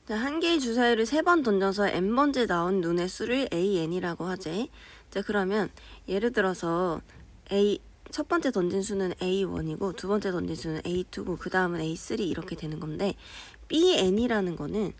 자, 한 개의 주사위를 3번 던져서 n번째 나온 눈의 수를 AN이라고 하지. 자, 그러면 예를 들어서 첫 번째 던진 수는 A1이고 두 번째 던진 수는 A2고 그 다음은 A3 이렇게 되는 건데 BN이라는 거는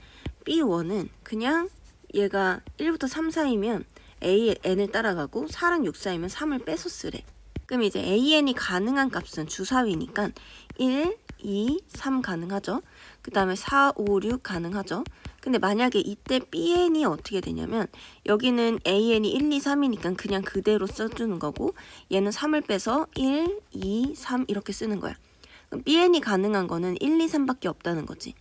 B1은 그냥 얘가 1부터 3 사이면 AN을 따라가고 4랑 6 사이면 3을 빼서 쓰래. 그럼 이제 AN이 가능한 값은 주사위니까 1, 2, 3 가능하죠. 그 다음에 4, 5, 6 가능하죠. 근데 만약에 이때 BN이 어떻게 되냐면 여기는 AN이 1, 2, 3이니까 그냥 그대로 써주는 거고 얘는 3을 빼서 1, 2, 3 이렇게 쓰는 거야. 그럼 BN이 가능한 거는 1, 2, 3밖에 없다는 거지.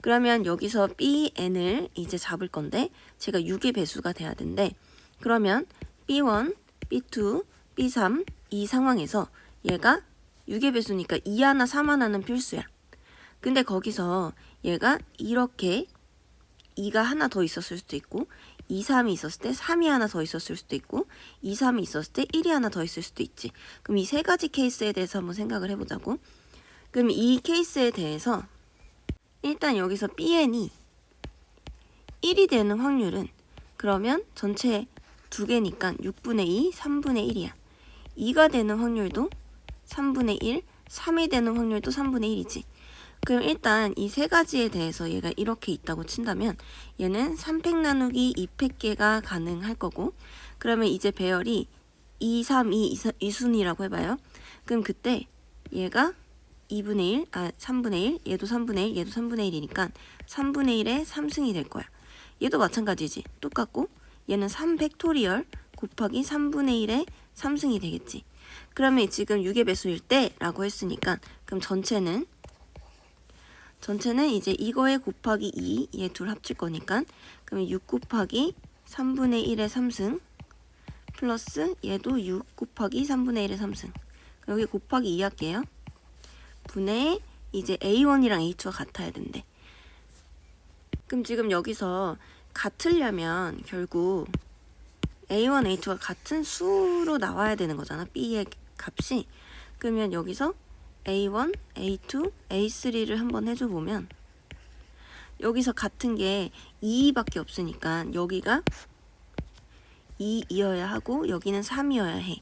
그러면 여기서 BN을 이제 잡을 건데 제가 6의 배수가 돼야 된대. 그러면 B1, B2, B3 이 상황에서 얘가 6의 배수니까 2 하나 3 하나는 필수야. 근데 거기서 얘가 이렇게 2가 하나 더 있었을 수도 있고 2, 3이 있었을 때 3이 하나 더 있었을 수도 있고 2, 3이 있었을 때 1이 하나 더 있을 수도 있지. 그럼 이 세 가지 케이스에 대해서 한번 생각을 해보자고. 그럼 이 케이스에 대해서 일단 여기서 BN이 1이 되는 확률은 그러면 전체 2개니까 6분의 2, 3분의 1이야. 2가 되는 확률도 3분의 1, 3이 되는 확률도 3분의 1이지. 그럼 일단 이 세 가지에 대해서 얘가 이렇게 있다고 친다면 얘는 3팩 나누기 2팩 개가 가능할 거고 그러면 이제 배열이 2, 3, 2, 2순위라고 해봐요. 그럼 그때 얘가 2분의 1, 3분의 1, 얘도 3분의 1, 얘도 3분의 1이니까 3분의 1의 3승이 될 거야. 얘도 마찬가지지. 똑같고 얘는 3팩토리얼 곱하기 3분의 1의 3승이 되겠지. 그러면 지금 6의 배수일 때 라고 했으니까 그럼 전체는 이제 이거에 곱하기 2, 얘 둘 합칠 거니까 그러면 6 곱하기 3분의 1의 3승 플러스 얘도 6 곱하기 3분의 1의 3승 여기 곱하기 2 할게요. 분의 이제 A1이랑 A2가 같아야 된대. 그럼 지금 여기서 같으려면 결국 A1, A2가 같은 수로 나와야 되는 거잖아. B의 값이. 그러면 여기서 A1, A2, A3를 한번 해줘보면 여기서 같은 게 2밖에 없으니까 여기가 2이어야 하고 여기는 3이어야 해.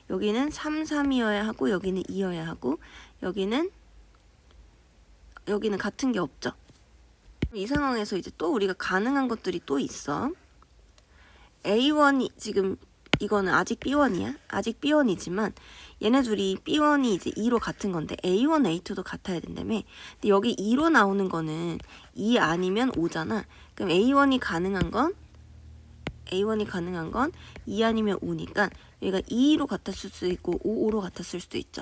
여기는 3, 3이어야 하고 여기는 2여야 하고 여기는 같은 게 없죠. 이 상황에서 이제 또 우리가 가능한 것들이 또 있어. A1이 지금 이거는 아직 B1이야. 아직 B1이지만 얘네 둘이 B1이 이제 2로 같은 건데 A1, A2도 같아야 된다며. 근데 여기 2로 나오는 거는 2 아니면 5잖아. 그럼 A1이 가능한 건 2 아니면 5니까 여기가 2로 같았을 수도 있고 5로 같았을 수도 있죠.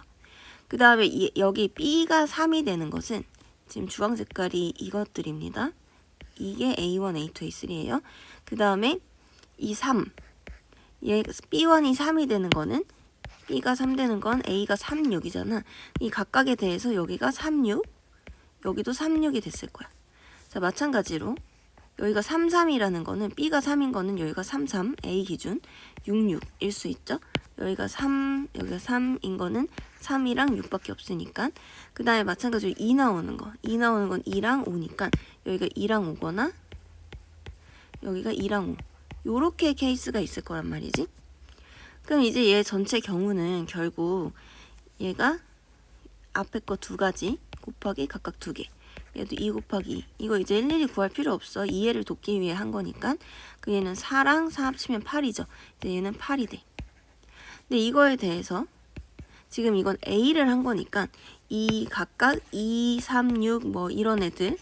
그 다음에 여기 B가 3이 되는 것은 지금 주황 색깔이 이것들입니다. 이게 A1, A2, A3예요. 그 다음에 이 3, 얘 B1이 3이 되는 거는 B가 3 되는 건 A가 3, 6이잖아. 이 각각에 대해서 여기가 3, 6, 여기도 3, 6이 됐을 거야. 자, 마찬가지로 여기가 3, 3이라는 거는 B가 3인 거는 여기가 3, 3, A 기준 6, 6일 수 있죠. 여기가 3, 여기가 3인 거는 3이랑 6밖에 없으니까. 그 다음에 마찬가지로 2 나오는 건 2랑 5니까 여기가 2랑 5거나 여기가 2랑 5. 요렇게 케이스가 있을 거란 말이지. 그럼 이제 얘 전체 경우는 결국 얘가 앞에 거 2가지 곱하기 각각 2개. 얘도 2 곱하기 2. 이거 이제 일일이 구할 필요 없어. 이해를 돕기 위해 한 거니까. 그 얘는 4랑 4 합치면 8이죠. 이제 얘는 8이 돼. 근데 이거에 대해서 지금 이건 A를 한 거니까 이 각각 2, 3, 6 뭐 이런 애들은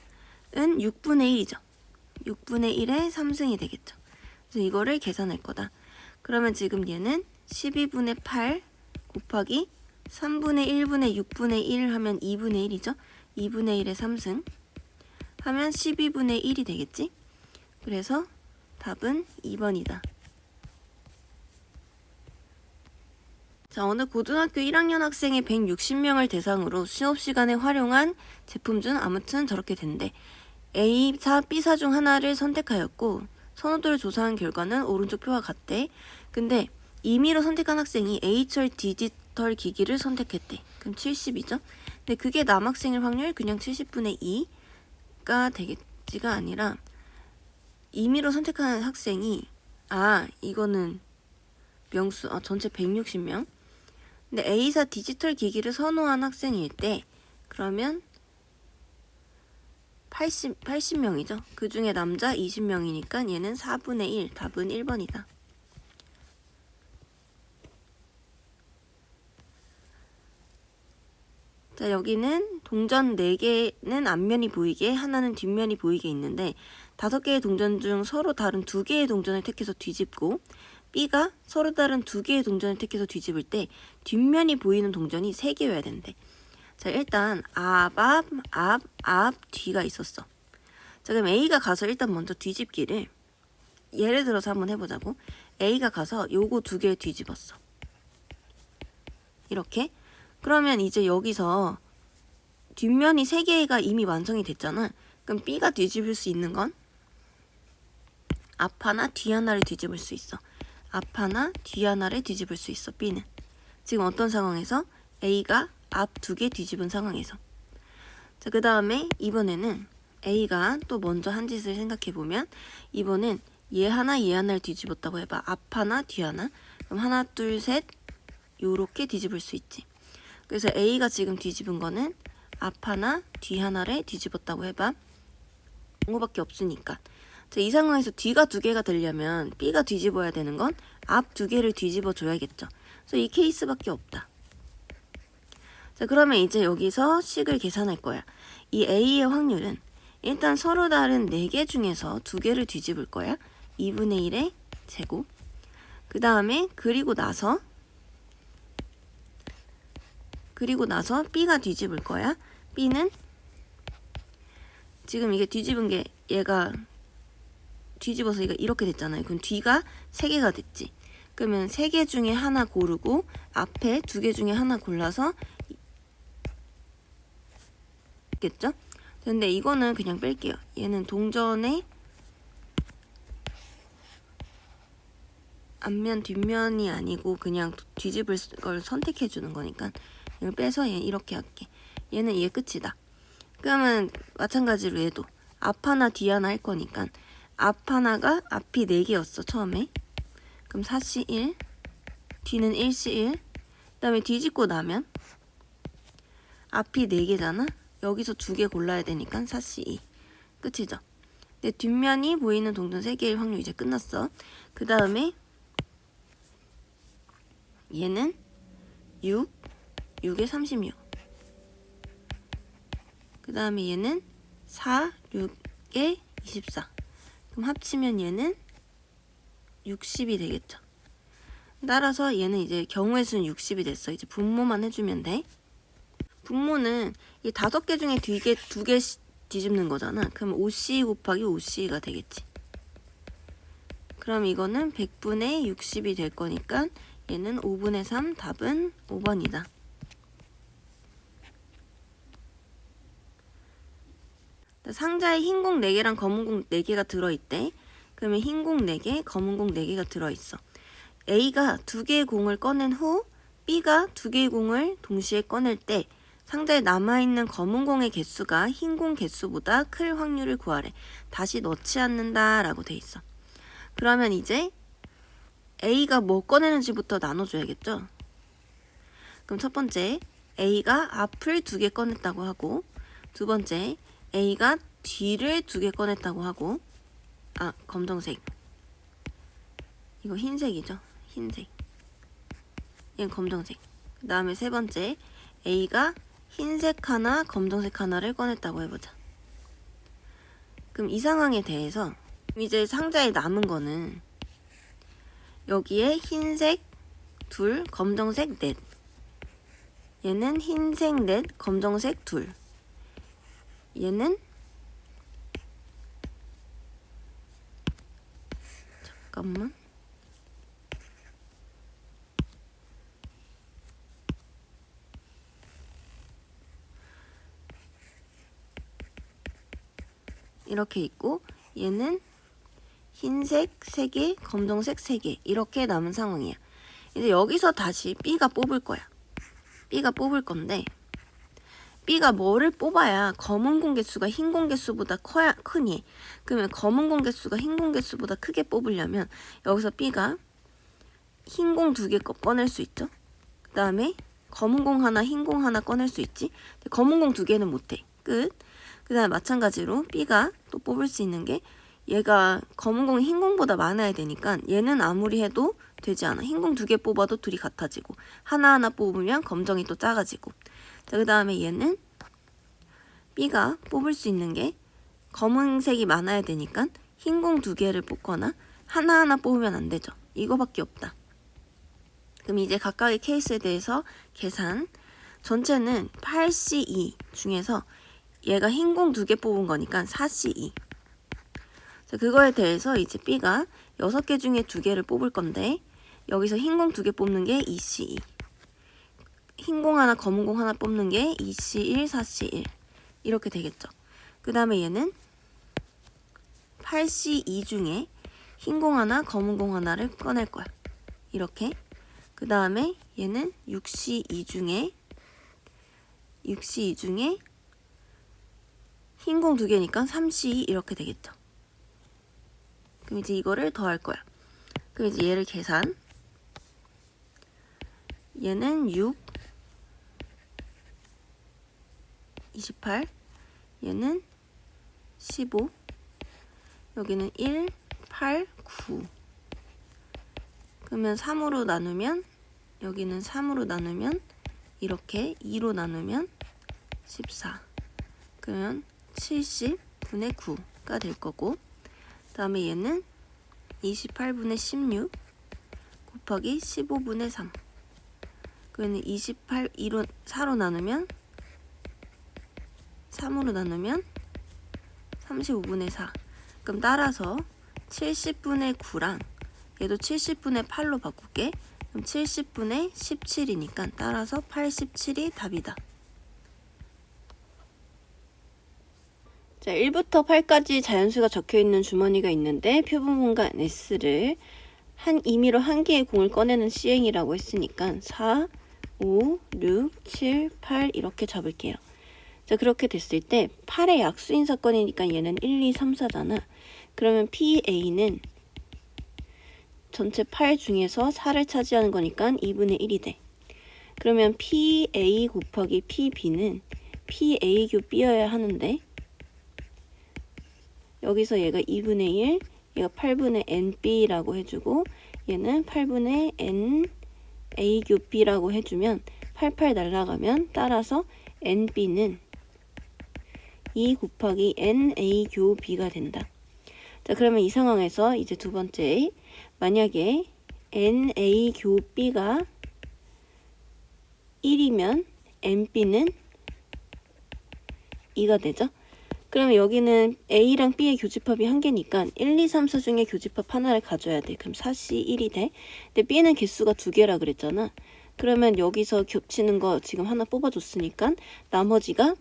6분의 1이죠. 6분의 1의 3승이 되겠죠. 그래서 이거를 계산할 거다. 그러면 지금 얘는 12분의 8 곱하기 3분의 1분의 6분의 1 하면 2분의 1이죠. 2분의 1의 3승 하면 12분의 1이 되겠지. 그래서 답은 2번이다. 자, 어느 고등학교 1학년 학생의 160명을 대상으로 수업 시간에 활용한 제품 중 아무튼 저렇게 된대. A사, B사 중 하나를 선택하였고 선호도를 조사한 결과는 오른쪽 표와 같대. 근데 임의로 선택한 학생이 HR 디지털 기기를 선택했대. 그럼 70이죠? 근데 그게 남학생일 확률 그냥 70분의 2가 되겠지. D가 아니라 임의로 선택하는 학생이 이거는 명수 전체 160명. 근데 A사 디지털 기기를 선호한 학생일 때 그러면 80명이죠. 그 중에 남자 20명이니까 얘는 4분의 1, 답은 1번이다. 자, 여기는 동전 4개는 앞면이 보이게, 하나는 뒷면이 보이게 있는데 5개의 동전 중 서로 다른 2개의 동전을 택해서 뒤집고 B가 서로 다른 2개의 동전을 택해서 뒤집을 때 뒷면이 보이는 동전이 3개여야 된대. 자, 일단 앞, 뒤가 있었어. 자, 그럼 A가 가서 일단 먼저 뒤집기를 예를 들어서 한번 해보자고. A가 가서 요거 2개를 뒤집었어. 이렇게. 그러면 이제 여기서 뒷면이 3개가 이미 완성이 됐잖아. 그럼 B가 뒤집을 수 있는 건 앞 하나, 뒤 하나를 뒤집을 수 있어. 앞 하나, 뒤 하나를 뒤집을 수 있어, B는. 지금 어떤 상황에서? A가 앞 2개 뒤집은 상황에서. 자, 그 다음에 이번에는 A가 또 먼저 한 짓을 생각해보면 이번엔 얘 하나를 뒤집었다고 해봐. 앞 하나, 뒤 하나. 그럼 하나, 둘, 셋 요렇게 뒤집을 수 있지. 그래서 A가 지금 뒤집은 거는 앞 하나, 뒤 하나를 뒤집었다고 해봐. 이거밖에 없으니까. 자, 이 상황에서 뒤가 2개가 되려면 B가 뒤집어야 되는 건 앞 2개를 뒤집어 줘야겠죠. 그래서 이 케이스밖에 없다. 자, 그러면 이제 여기서 식을 계산할 거야. 이 A의 확률은 일단 서로 다른 4개 중에서 2개를 뒤집을 거야. 2분의 1의 제곱. 그 다음에 그리고 나서 B가 뒤집을 거야. B는 지금 이게 뒤집은 게 얘가 뒤집어서 얘가 이렇게 됐잖아요. 그럼 뒤가 3개가 됐지. 그러면 3개 중에 하나 고르고 앞에 2개 중에 하나 골라서 겠죠? 근데 이거는 그냥 뺄게요. 얘는 동전의 앞면 뒷면이 아니고 그냥 뒤집을 걸 선택해 주는 거니까 이걸 빼서 얘 이렇게 할게. 얘는 이게 끝이다. 그러면 마찬가지로 얘도 앞 하나 뒤 하나 할 거니까 앞 하나가 앞이 4개였어 처음에. 그럼 4시 1, 뒤는 1시 1. 그 다음에 뒤집고 나면 앞이 4개잖아. 여기서 2개 골라야 되니까 4시 2. 끝이죠. 근데 뒷면이 보이는 동전 3개의 확률 이제 끝났어. 그 다음에 얘는 6에 36. 그 다음에 얘는 4, 6에 24. 그럼 합치면 얘는 60이 되겠죠. 따라서 얘는 이제 경우의 수는 60이 됐어. 이제 분모만 해주면 돼. 분모는 이 5개 중에 2개 뒤집는 거잖아. 그럼 5C 곱하기 5C가 되겠지. 그럼 이거는 100분의 60이 될 거니까 얘는 5분의 3, 답은 5번이다. 상자에 흰 공 4개랑 검은 공 4개가 들어있대. 그러면 흰 공 4개, 검은 공 4개가 들어있어. A가 2개의 공을 꺼낸 후 B가 2개의 공을 동시에 꺼낼 때 상자에 남아있는 검은 공의 개수가 흰 공 개수보다 클 확률을 구하래. 다시 넣지 않는다 라고 돼 있어. 그러면 이제 A가 뭐 꺼내는지부터 나눠줘야겠죠. 그럼 첫 번째 A가 앞을 2개 꺼냈다고 하고, 두 번째 A가 뒤를 2개 꺼냈다고 하고, 검정색, 이거 흰색이죠. 흰색, 얘는 검정색. 그 다음에 세 번째 A가 흰색 하나, 검정색 하나를 꺼냈다고 해보자. 그럼 이 상황에 대해서 이제 상자에 남은 거는 여기에 흰색 둘, 검정색 넷. 얘는 흰색 넷, 검정색 둘. 얘는 잠깐만. 이렇게 있고 얘는 흰색 3개, 검정색 3개 이렇게 남은 상황이야. 이제 여기서 다시 B가 뽑을 거야. B가 뽑을 건데 B가 뭐를 뽑아야 검은 공 개수가 흰 공 개수보다 크니? 그러면 검은 공 개수가 흰 공 개수보다 크게 뽑으려면 여기서 B가 흰 공 2개 꺼낼 수 있죠. 그 다음에 검은 공 하나, 흰 공 하나 꺼낼 수 있지. 검은 공 2개는 못해. 끝. 그 다음에 마찬가지로 B가 또 뽑을 수 있는 게 얘가 검은 공이 흰 공보다 많아야 되니까 얘는 아무리 해도 되지 않아. 흰 공 2개 뽑아도 둘이 같아지고 하나하나 뽑으면 검정이 또 작아지고. 자, 그 다음에 얘는 B가 뽑을 수 있는 게 검은색이 많아야 되니까 흰 공 2개를 뽑거나 하나하나 뽑으면 안 되죠. 이거밖에 없다. 그럼 이제 각각의 케이스에 대해서 계산. 전체는 8C2 중에서 얘가 흰 공 2개 뽑은 거니까 4C2. 자, 그거에 대해서 이제 B가 6개 중에 2개를 뽑을 건데 여기서 흰 공 2개 뽑는 게 2C2. 흰 공 하나, 검은 공 하나 뽑는 게 2C1, 4C1. 이렇게 되겠죠. 그 다음에 얘는 8C2 중에 흰 공 하나, 검은 공 하나를 꺼낼 거야. 이렇게. 그 다음에 얘는 6C2 중에 흰 공 2개니까 3C2 이렇게 되겠죠. 그럼 이제 이거를 더할 거야. 그럼 이제 얘를 계산. 얘는 6, 28, 얘는 15, 여기는 1, 8, 9. 그러면 3으로 나누면 여기는 3으로 나누면 이렇게 2로 나누면 14. 그러면 70분의 9가 될 거고, 다음에 얘는 28분의 16 곱하기 15분의 3. 그러면 28, 2로 4로 나누면 3으로 나누면 35분의 4. 그럼 따라서 70분의 9랑 얘도 70분의 8로 바꿀게. 그럼 70분의 17이니까 따라서 87이 답이다. 자, 1부터 8까지 자연수가 적혀있는 주머니가 있는데 표본 공간 S를 임의로 한 개의 공을 꺼내는 시행이라고 했으니까 4, 5, 6, 7, 8 이렇게 잡을게요. 자, 그렇게 됐을 때 8의 약수인 사건이니까 얘는 1, 2, 3, 4잖아. 그러면 PA는 전체 8 중에서 4를 차지하는 거니까 2분의 1이 돼. 그러면 PA 곱하기 PB는 PA 교 B여야 하는데 여기서 얘가 2분의 1, 얘가 8분의 NB라고 해주고 얘는 8분의 NA 교 B라고 해주면 88 날라가면 따라서 NB는 2 곱하기 NA 교 B가 된다. 자, 그러면 이 상황에서 이제 두 번째, 만약에 NA 교 B가 1이면 NB는 2가 되죠. 그러면 여기는 A랑 B의 교집합이 한 개니까 1, 2, 3, 4 중에 교집합 하나를 가져야 돼. 그럼 4C1이 돼. 근데 B는 개수가 2개라 그랬잖아. 그러면 여기서 겹치는 거 지금 하나 뽑아줬으니까 나머지가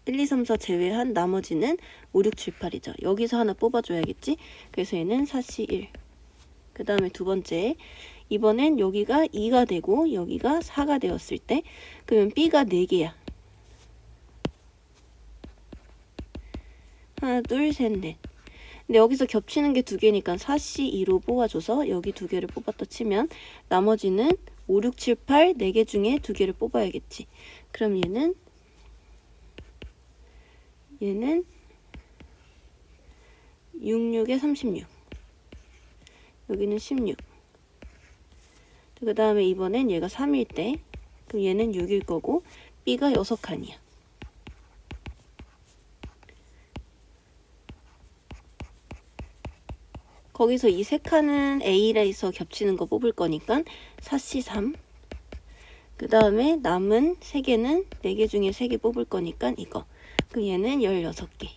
1, 2, 3, 4 제외한 나머지는 5, 6, 7, 8이죠. 여기서 하나 뽑아줘야겠지. 그래서 얘는 4C1. 그 다음에 두 번째, 이번엔 여기가 2가 되고 여기가 4가 되었을 때 그러면 B가 4개야. 하나, 둘, 셋, 넷. 근데 여기서 겹치는 게 2개니까 4C2로 뽑아줘서 여기 2개를 뽑았다 치면 나머지는 5, 6, 7, 8 4개 중에 2개를 뽑아야겠지. 그럼 얘는 6, 6에 36. 여기는 16. 그 다음에 이번엔 얘가 3일 때 그럼 얘는 6일 거고 B가 6칸이야. 거기서 이 3칸은 A에서 겹치는 거 뽑을 거니까 4C3. 그 다음에 남은 3개는 4개 중에 3개 뽑을 거니까 이거. 그럼 얘는 16개.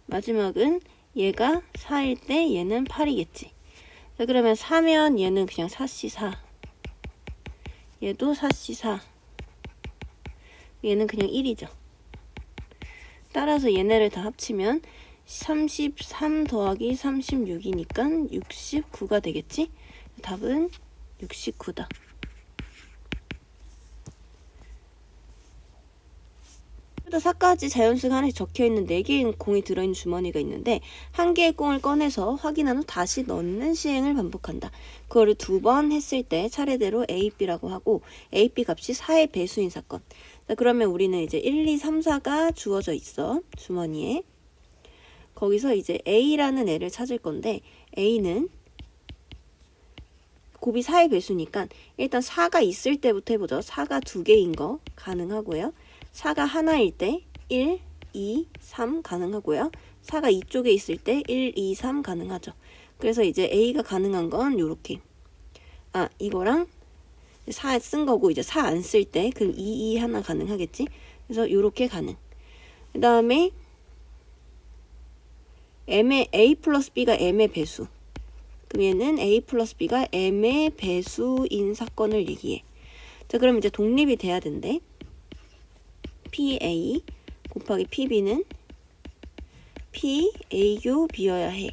마지막은 얘가 4일 때 얘는 8이겠지. 자, 그러면 4면 얘는 그냥 4C4. 얘도 4C4. 얘는 그냥 1이죠. 따라서 얘네를 다 합치면 33 더하기 36이니까 69가 되겠지? 답은 69다. 또 4가지 자연수가 하나씩 적혀있는 4개의 공이 들어있는 주머니가 있는데 한 개의 공을 꺼내서 확인한 후 다시 넣는 시행을 반복한다. 그거를 2번 했을 때 차례대로 A, B라고 하고 A, B 값이 4의 배수인 사건. 자, 그러면 우리는 이제 1, 2, 3, 4가 주어져 있어. 주머니에. 거기서 이제 A라는 애를 찾을 건데 A는 곱이 4의 배수니까 일단 4가 있을 때부터 해보죠. 4가 2개인 거 가능하고요. 4가 하나일 때 1, 2, 3 가능하고요. 4가 이쪽에 있을 때 1, 2, 3 가능하죠. 그래서 이제 A가 가능한 건 요렇게. 이거랑 4 쓴 거고 이제 4 안 쓸 때 그럼 2, 2 하나 가능하겠지? 그래서 요렇게 가능. 그 다음에 A 플러스 B가 M의 배수. 그럼 얘는 A 플러스 B가 M의 배수인 사건을 얘기해. 자, 그럼 이제 독립이 돼야 된대. PA 곱하기 PB는 PA교 B여야 해.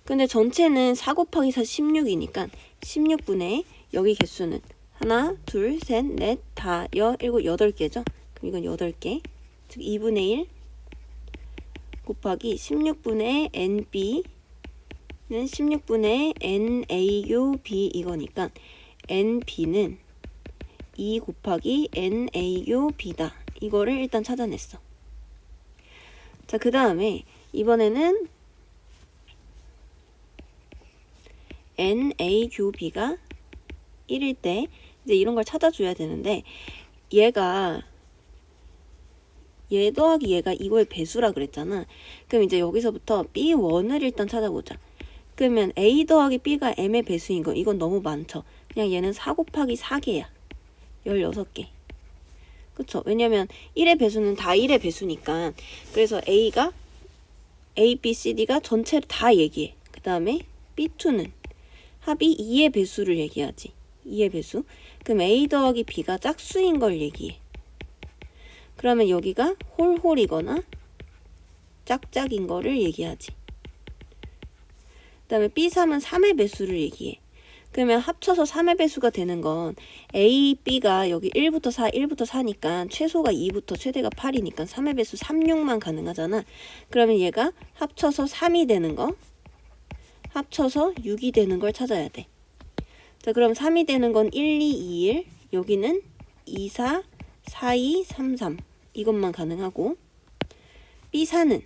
근데 전체는 4 곱하기 4 16이니까 16분의 여기 개수는 하나, 둘, 셋, 넷, 다, 일곱, 8개죠. 그럼 이건 8개. 즉 2분의 1 곱하기 16분의 NB는 16분의 NA교 B 이거니까 NB는 2 곱하기 NA교 B다. 이거를 일단 찾아냈어. 자, 그 다음에 이번에는 NA교 B가 1일 때 이제 이런 걸 찾아줘야 되는데 얘 더하기 얘가 이거의 배수라 그랬잖아. 그럼 이제 여기서부터 B1을 일단 찾아보자. 그러면 A 더하기 B가 M의 배수인 거 이건 너무 많죠. 그냥 얘는 4 곱하기 4개야. 16개. 그쵸? 왜냐면 1의 배수는 다 1의 배수니까. 그래서 A가 A, B, C, D가 전체를 다 얘기해. 그 다음에 B2는 합이 2의 배수를 얘기하지. 2의 배수. 그럼 A 더하기 B가 짝수인 걸 얘기해. 그러면 여기가 홀홀이거나 짝짝인 거를 얘기하지. 그 다음에 B3은 3의 배수를 얘기해. 그러면 합쳐서 3의 배수가 되는 건 A, B가 여기 1부터 4, 1부터 4니까 최소가 2부터 최대가 8이니까 3의 배수 3, 6만 가능하잖아. 그러면 얘가 합쳐서 3이 되는 거, 합쳐서 6이 되는 걸 찾아야 돼. 자, 그럼 3이 되는 건 1, 2, 2, 1, 여기는 2, 4, 4, 2, 3, 3 이것만 가능하고 B4는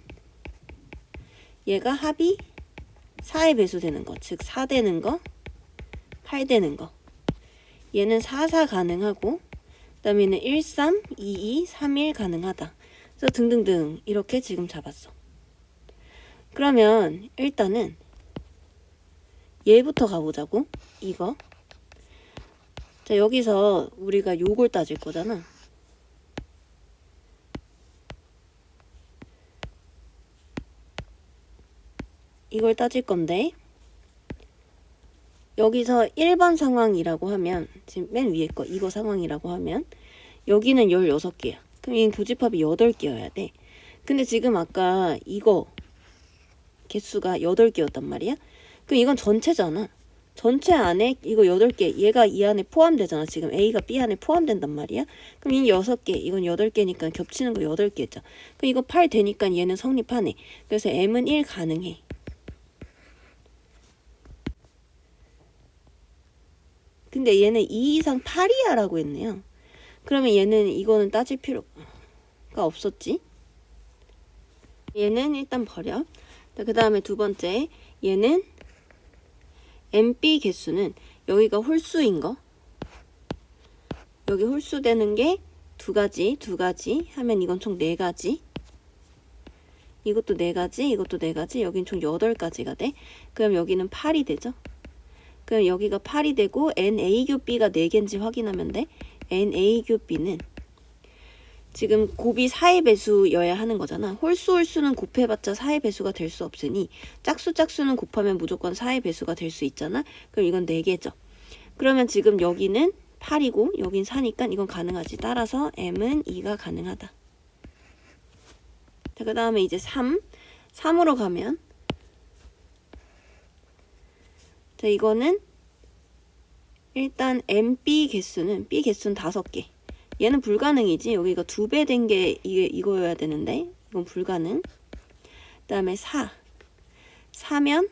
얘가 합이 4의 배수 되는 거, 즉 4 되는 거, 8 되는 거. 얘는 4, 4 가능하고 그 다음에 얘는 1, 3, 2, 2, 3, 1 가능하다. 그래서 등등등 이렇게 지금 잡았어. 그러면 일단은 얘부터 가보자고. 이거. 자, 여기서 우리가 요걸 따질 거잖아. 이걸 따질 건데 여기서 1번 상황이라고 하면 지금 맨 위에 거 이거 상황이라고 하면 여기는 16개야. 그럼 얘는 교집합이 8개여야 돼. 근데 지금 아까 이거 개수가 8개였단 말이야. 그럼 이건 전체잖아. 전체 안에 이거 8개 얘가 이 안에 포함되잖아. 지금 A가 B 안에 포함된단 말이야. 그럼 이 6개 이건 8개니까 겹치는 거 8개죠. 그럼 이거 8 되니까 얘는 성립하네. 그래서 M은 1 가능해. 근데 얘는 2 이상 8이야 라고 했네요. 그러면 얘는 이거는 따질 필요가 없었지. 얘는 일단 버려. 그 다음에 두 번째 얘는 MB 개수는 여기가 홀수인 거. 여기 홀수 되는 게 두 가지 하면 이건 총 4가지. 이것도 4가지, 이것도 4가지, 여긴 총 8가지가 돼. 그럼 여기는 8이 되죠. 그럼 여기가 8이 되고 NA교 B가 4개인지 확인하면 돼. NA교 B는 지금 곱이 4의 배수여야 하는 거잖아. 홀수는 곱해봤자 4의 배수가 될 수 없으니 짝수는 곱하면 무조건 4의 배수가 될 수 있잖아. 그럼 이건 4개죠. 그러면 지금 여기는 8이고 여긴 4니까 이건 가능하지. 따라서 M은 2가 가능하다. 자, 그 다음에 이제 3으로 가면 자, 이거는 일단 MB 개수는 B 개수는 5개. 얘는 불가능이지. 여기가 2배 된 게 이거여야 되는데 이건 불가능. 그 다음에 4면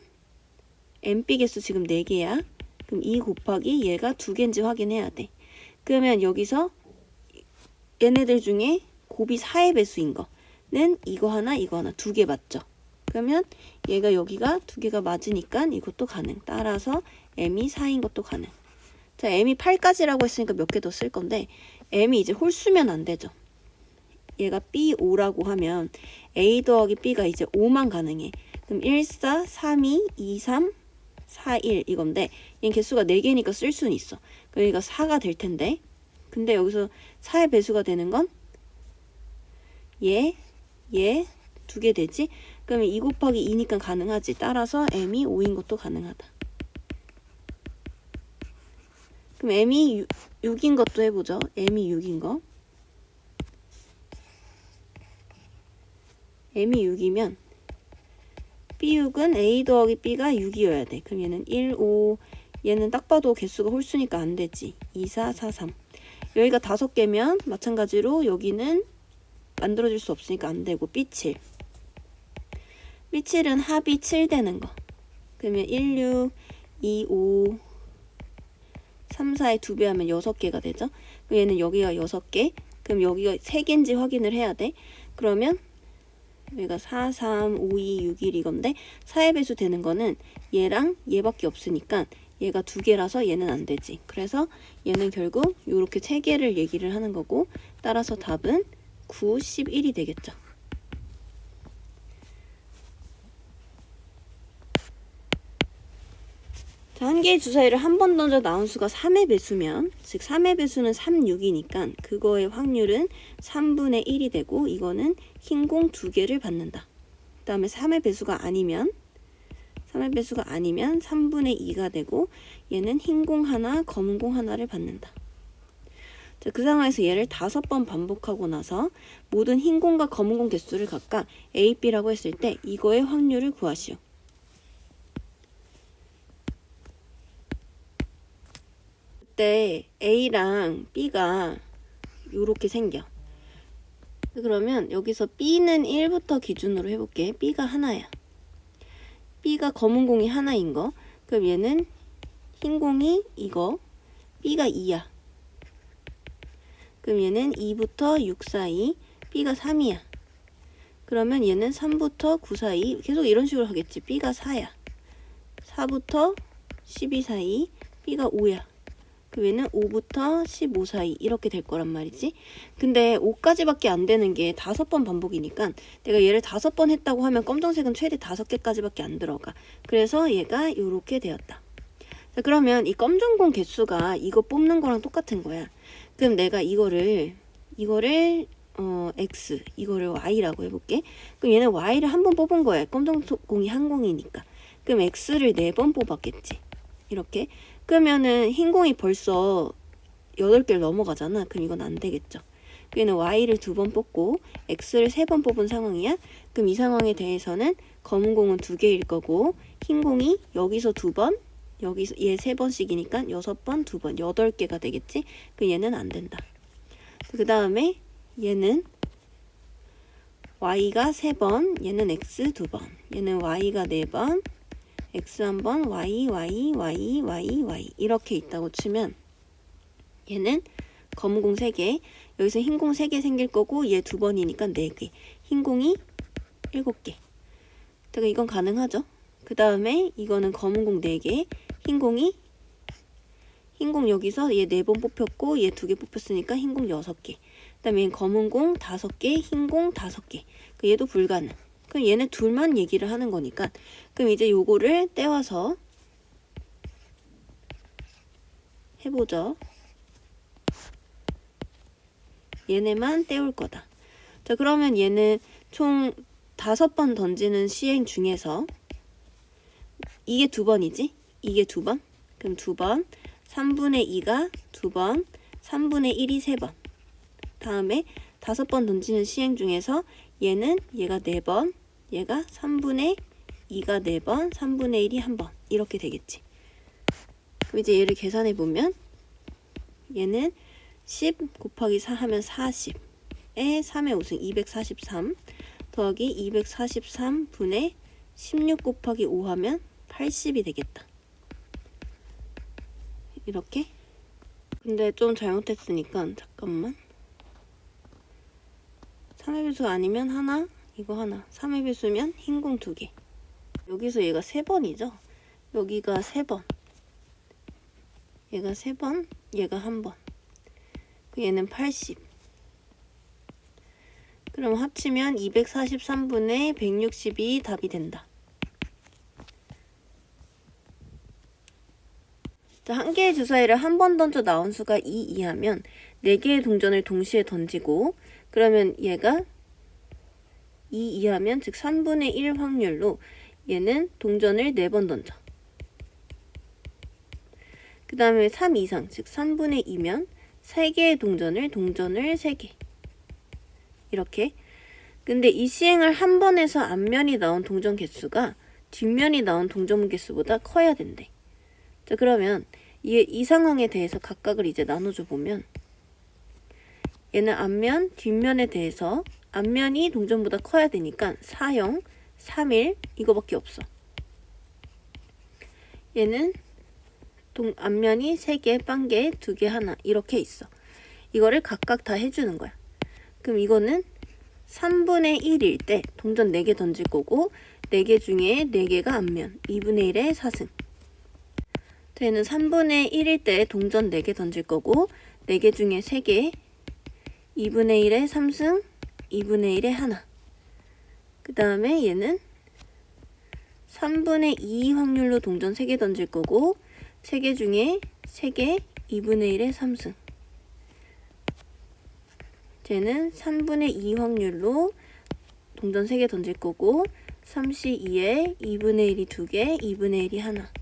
MB 개수 지금 4개야. 그럼 2 곱하기 얘가 2개인지 확인해야 돼. 그러면 여기서 얘네들 중에 곱이 4의 배수인 거는 이거 하나 2개 맞죠? 그러면 얘가 여기가 2개가 맞으니까 이것도 가능. 따라서 m이 4인 것도 가능. 자, m이 8까지라고 했으니까 몇 개 더 쓸 건데 m이 이제 홀수면 안 되죠. 얘가 B5라고 하면 A 더하기 B가 이제 5만 가능해. 그럼 1, 4, 3, 2, 2, 3, 4, 1 이건데 얘는 개수가 4개니까 쓸 수는 있어. 그러니까 4가 될 텐데 근데 여기서 4의 배수가 되는 건 얘 2개 되지? 그러면 2 곱하기 2니까 가능하지. 따라서 m이 5인 것도 가능하다. 그럼 m이 6인 것도 해보죠. m이 6인 거. m이 6이면 B6은 A 더하기 B가 6이어야 돼. 그럼 얘는 1, 5 얘는 딱 봐도 개수가 홀수니까 안 되지. 2, 4, 4, 3 여기가 5개면 마찬가지로 여기는 만들어줄 수 없으니까 안 되고 B7 B7은 합이 7 되는 거. 그러면 1, 6, 2, 5 3, 4에 2배 하면 6개가 되죠. 그럼 얘는 여기가 6개. 그럼 여기가 3개인지 확인을 해야 돼. 그러면 여기가 4, 3, 5, 2, 6, 1 이건데 4의 배수 되는 거는 얘랑 얘밖에 없으니까 얘가 2개라서 얘는 안 되지. 그래서 얘는 결국 이렇게 3개를 얘기를 하는 거고 따라서 답은 9, 11이 되겠죠. 자, 한 개의 주사위를 한 번 던져 나온 수가 3의 배수면 즉 3의 배수는 3, 6이니까 그거의 확률은 3분의 1이 되고 이거는 흰 공 2개를 받는다. 그 다음에 3의 배수가 아니면 3분의 2가 되고 얘는 흰 공 하나, 검은 공 하나를 받는다. 자, 그 상황에서 얘를 5번 반복하고 나서 모든 흰 공과 검은 공 개수를 각각 A, B라고 했을 때 이거의 확률을 구하시오. 그때 A랑 B가 이렇게 생겨. 그러면 여기서 B는 1부터 기준으로 해볼게. B가 하나야. B가 검은 공이 하나인 거. 그럼 얘는 흰 공이 이거. B가 2야. 그럼 얘는 2부터 6 사이. B가 3이야. 그러면 얘는 3부터 9 사이. 계속 이런 식으로 하겠지. B가 4야. 4부터 12 사이. B가 5야. 그럼 얘는 5부터 15 사이 이렇게 될 거란 말이지. 근데 5까지밖에 안 되는 게 5번 반복이니까 내가 얘를 5번 했다고 하면 검정색은 최대 5개까지밖에 안 들어가. 그래서 얘가 이렇게 되었다. 자, 그러면 이 검정공 개수가 이거 뽑는 거랑 똑같은 거야. 그럼 내가 이거를 X, 이거를 Y라고 해볼게. 그럼 얘는 Y를 한 번 뽑은 거야. 검정공이 한 공이니까. 그럼 X를 4번 뽑았겠지. 이렇게. 그러면은 흰 공이 벌써 8개를 넘어가잖아. 그럼 이건 안 되겠죠. 얘는 Y를 2번 뽑고 X를 3번 뽑은 상황이야. 그럼 이 상황에 대해서는 검은 공은 2개일 거고 흰 공이 여기서 2번, 여기서 얘 3번씩이니까 6번, 2번, 8개가 되겠지. 그럼 얘는 안 된다. 그 다음에 얘는 Y가 3번, 얘는 X 2번, 얘는 Y가 4번, X 1번, Y 이렇게 있다고 치면 얘는 검은 공 3개, 여기서 흰 공 3개 생길 거고 얘 2번이니까 4개, 흰 공이 7개. 제가 이건 가능하죠. 그 다음에 이거는 검은 공 4개, 흰 공 여기서 얘 4번 뽑혔고 얘 2개 뽑혔으니까 흰 공 6개. 그 다음에 얘는 검은 공 5개, 흰 공 5개. 얘도 불가능. 그럼 얘네 둘만 얘기를 하는 거니까 그럼 이제 요거를 떼와서 해보죠. 얘네만 떼올 거다. 자, 그러면 얘는 총 5번 던지는 시행 중에서 이게 2번이지? 이게 2번? 그럼 2번, 3분의 2가 2번, 3분의 1이 3번. 다음에 5번 던지는 시행 중에서 얘가 4번, 얘가 3분의 2가 4번, 3분의 1이 1번 이렇게 되겠지. 그럼 이제 얘를 계산해 보면 얘는 10 곱하기 4 하면 40에 3의 5승 243 더하기 243 분의 16 곱하기 5 하면 80이 되겠다. 이렇게. 근데 좀 잘못했으니까 잠깐만. 3의 배수가 아니면 하나, 이거 하나. 3의 배수면 흰 공 2개. 여기서 얘가 3번이죠. 여기가 3번. 얘가 3번, 얘가 1번. 얘는 80. 그럼 합치면 243분의 160이 답이 된다. 자, 한 개의 주사위를 한 번 던져 나온 수가 2 이하면 4개의 동전을 동시에 던지고 그러면 얘가 2 이하면 즉 3분의 1 확률로 얘는 동전을 4번 던져. 그 다음에 3 이상 즉 3분의 2면 3개의 동전을 3개. 이렇게. 근데 이 시행을 한 번에서 앞면이 나온 동전 개수가 뒷면이 나온 동전 개수보다 커야 된대. 자, 그러면 이 상황에 대해서 각각을 이제 나눠줘 보면 얘는 앞면, 뒷면에 대해서 앞면이 동전보다 커야 되니까 4형, 3일 이거밖에 없어. 얘는 앞면이 3개, 빵개, 2개, 하나 이렇게 있어. 이거를 각각 다 해주는 거야. 그럼 이거는 3분의 1일 때 동전 4개 던질 거고 4개 중에 4개가 앞면 2분의 1의 4승. 얘는 3분의 1일 때 동전 4개 던질 거고 4개 중에 3개 2분의 1의 3승 2분의 1의 하나. 그 다음에 얘는 3분의 2 확률로 동전 3개 던질 거고 3개 중에 3개 2분의 1의 3승. 쟤는 3분의 2 확률로 동전 3개 던질 거고 3C2에 2분의 1이 2개 2분의 1이 하나.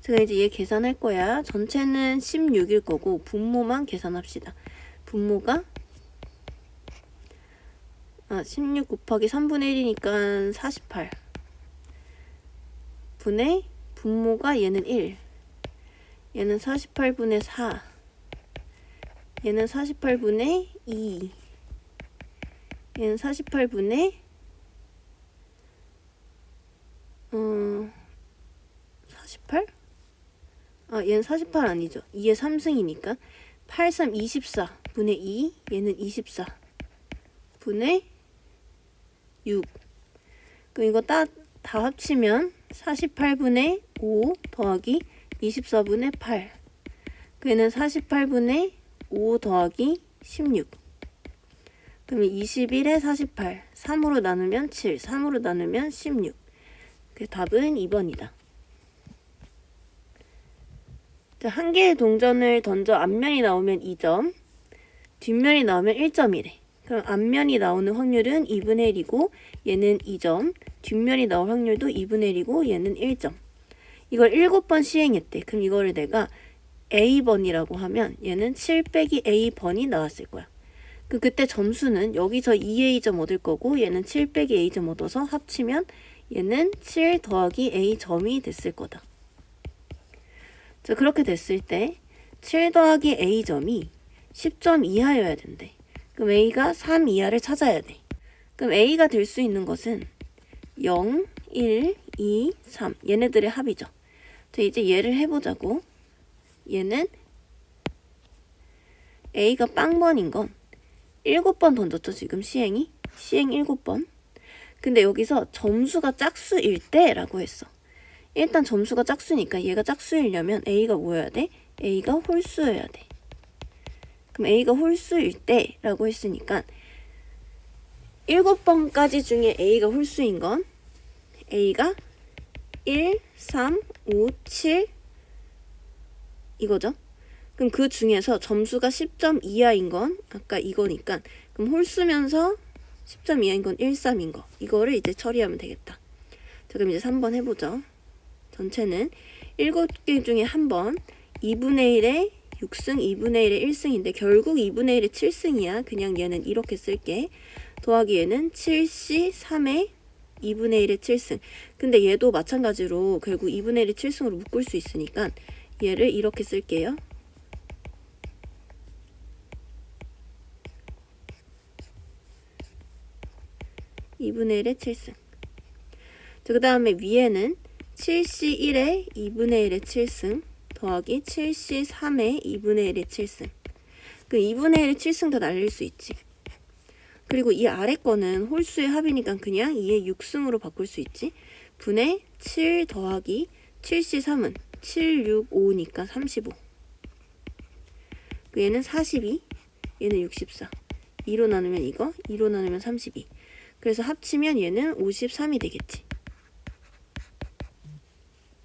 제가 이제 얘 계산할 거야. 전체는 16일 거고 분모만 계산합시다. 분모가 16 곱하기 3분의 1이니까 48 분의 분모가 얘는 1 얘는 48분의 4 얘는 48분의 2 얘는 48분의 48? 얘는 48 아니죠. 2의 3승이니까 8, 3, 24 분의 2 얘는 24 분의 6. 그럼 이거 다 합치면 48분의 5 더하기 24분의 8. 그는 48분의 5 더하기 16. 그러면 21에 48. 3으로 나누면 7. 3으로 나누면 16. 그 답은 2번이다. 자, 한 개의 동전을 던져 앞면이 나오면 2점, 뒷면이 나오면 1점이래. 그럼 앞면이 나오는 확률은 2분의 1이고 얘는 2점, 뒷면이 나올 확률도 2분의 1이고 얘는 1점. 이걸 7번 시행했대. 그럼 이거를 내가 A번이라고 하면 얘는 7 빼기 A번이 나왔을 거야. 그때 점수는 여기서 2A점 얻을 거고 얘는 7 빼기 A점 얻어서 합치면 얘는 7 더하기 A점이 됐을 거다. 자, 그렇게 됐을 때 7 더하기 A점이 10점 이하여야 된대. 그럼 A가 3 이하를 찾아야 돼. 그럼 A가 될 수 있는 것은 0, 1, 2, 3 얘네들의 합이죠. 자, 이제 얘를 해보자고. 얘는 A가 빵번인 건 7번 던졌죠. 지금 시행 7번. 근데 여기서 점수가 짝수일 때라고 했어. 일단 점수가 짝수니까 얘가 짝수이려면 A가 뭐여야 돼? A가 홀수여야 돼. 그럼 A가 홀수일 때라고 했으니까 7번까지 중에 A가 홀수인 건 A가 1, 3, 5, 7 이거죠. 그럼 그 중에서 점수가 10점 이하인 건 아까 이거니까 그럼 홀수면서 10점 이하인 건 1, 3인 거. 이거를 이제 처리하면 되겠다. 자, 그럼 이제 3번 해보죠. 전체는 7개 중에 1번 2분의 1에 6승 2분의 1에 1승인데 결국 2분의 1에 7승이야. 그냥 얘는 이렇게 쓸게. 더하기 얘는 7C 3에 2분의 1에 7승. 근데 얘도 마찬가지로 결국 2분의 1에 7승으로 묶을 수 있으니까 얘를 이렇게 쓸게요. (2분의 1의 7승). 그 다음에 위에는 7C1의 2분의 1의 7승 더하기 7C3의 2분의 1의 7승. 그 2분의 1의 7승 다 날릴 수 있지. 그리고 이 아래 거는 홀수의 합이니까 그냥 2의 6승으로 바꿀 수 있지. 분의 7 더하기 7C3은 7, 6, 5니까 35. 얘는 42, 얘는 64. 2로 나누면 이거, 2로 나누면 32. 그래서 합치면 얘는 53이 되겠지.